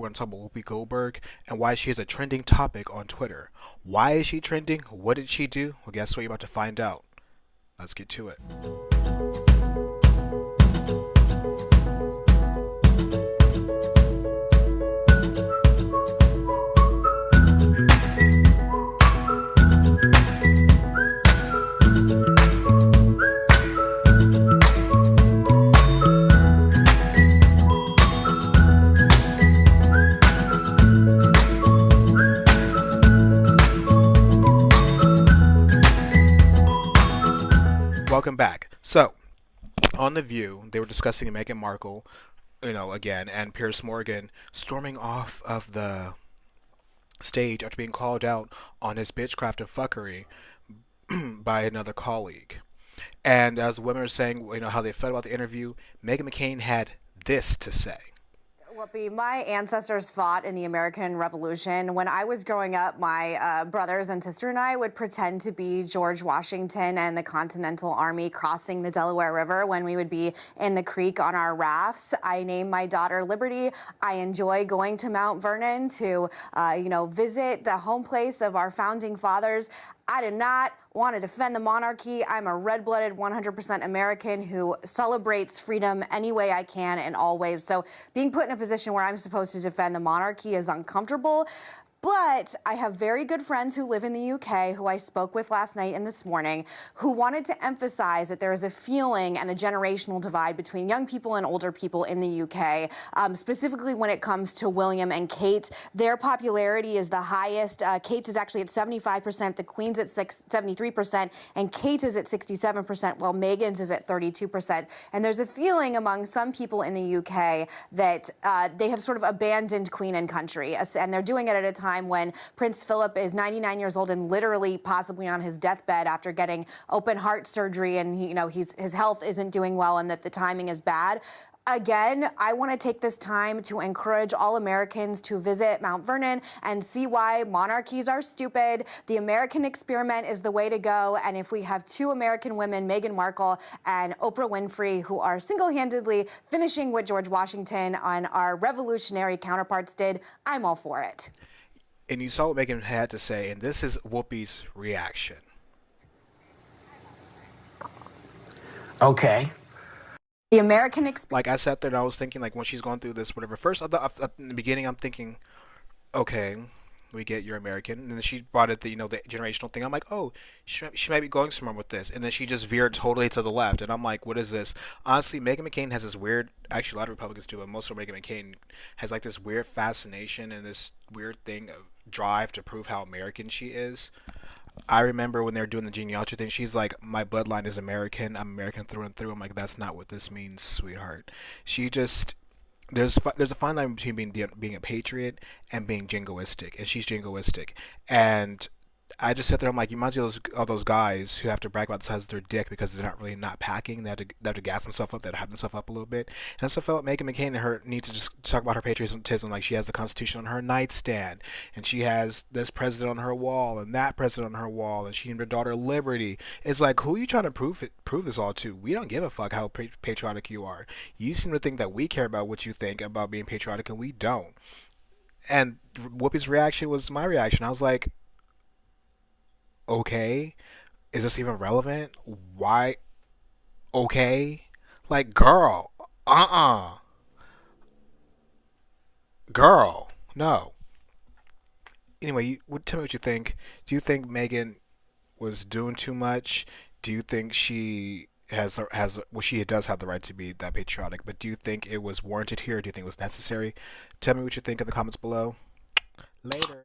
We're going to talk about Whoopi Goldberg and why she is a trending topic on Twitter. Why is she trending? What did she do? Well, guess what? You're about to find out. Let's get to it. Welcome back. So, on The View, they were discussing Meghan Markle, again, and Piers Morgan storming off of the stage after being called out on his bitchcraft and fuckery by another colleague. And as women are saying, how they felt about the interview, Meghan McCain had this to say. Whoopi, my ancestors fought in the American Revolution. When I was growing up, my brothers and sister and I would pretend to be George Washington and the Continental Army crossing the Delaware River when we would be in the creek on our rafts. I named my daughter Liberty. I enjoy going to Mount Vernon to, visit the home place of our founding fathers. I did not want to defend the monarchy. I'm a red-blooded 100% American who celebrates freedom any way I can in all ways. So being put in a position where I'm supposed to defend the monarchy is uncomfortable. But I have very good friends who live in the UK who I spoke with last night and this morning who wanted to emphasize that there is a feeling and a generational divide between young people and older people in the UK, specifically when it comes to William and Kate. Their popularity is the highest. Kate's is actually at 75%, the Queen's at 73%, and Kate is at 67%, while Meghan's is at 32%. And there's a feeling among some people in the UK that they have sort of abandoned Queen and country, and they're doing it at a time when Prince Philip is 99 years old and literally possibly on his deathbed after getting open heart surgery, and his health isn't doing well and that the timing is bad. Again, I want to take this time to encourage all Americans to visit Mount Vernon and see why monarchies are stupid. The American experiment is the way to go. And if we have two American women, Meghan Markle and Oprah Winfrey, who are single-handedly finishing what George Washington and our revolutionary counterparts did, I'm all for it. And you saw what Meghan had to say, and this is Whoopi's reaction. Okay. The American Like, I sat there and I was thinking, like, when she's going through this, whatever. First, in the beginning, I'm thinking, okay, we get you're American. And then she brought it the generational thing. I'm like, oh, she might be going somewhere with this. And then she just veered totally to the left. And I'm like, what is this? Honestly, Meghan McCain has this weird, actually a lot of Republicans do, but most of Meghan McCain has like this weird fascination and this weird thing of drive to prove how American she is. I remember when they were doing the genealogy thing, she's like, my bloodline is American. I'm American through and through. I'm like, that's not what this means, sweetheart. She just, there's a fine line between being a patriot and being jingoistic, and she's jingoistic. And I just sat there, I'm like, you might see all those guys who have to brag about the size of their dick because they're not packing. They have to gas themselves up. They have to hype themselves up a little bit. And I still felt Meghan McCain and her need to just talk about her patriotism. Like, she has the Constitution on her nightstand, and she has this president on her wall and that president on her wall, and she named her daughter Liberty. It's like, who are you trying to prove this all to? We don't give a fuck how patriotic you are. You seem to think that we care about what you think about being patriotic, and we don't. And Whoopi's reaction was my reaction. I was like, okay, is this even relevant? Why? Okay, like, girl, girl, no. Anyway, tell me what you think. Do you think Meghan was doing too much? Do you think she well, she does have the right to be that patriotic, but do you think it was warranted here? Do you think it was necessary? Tell me what you think in the comments below. Later.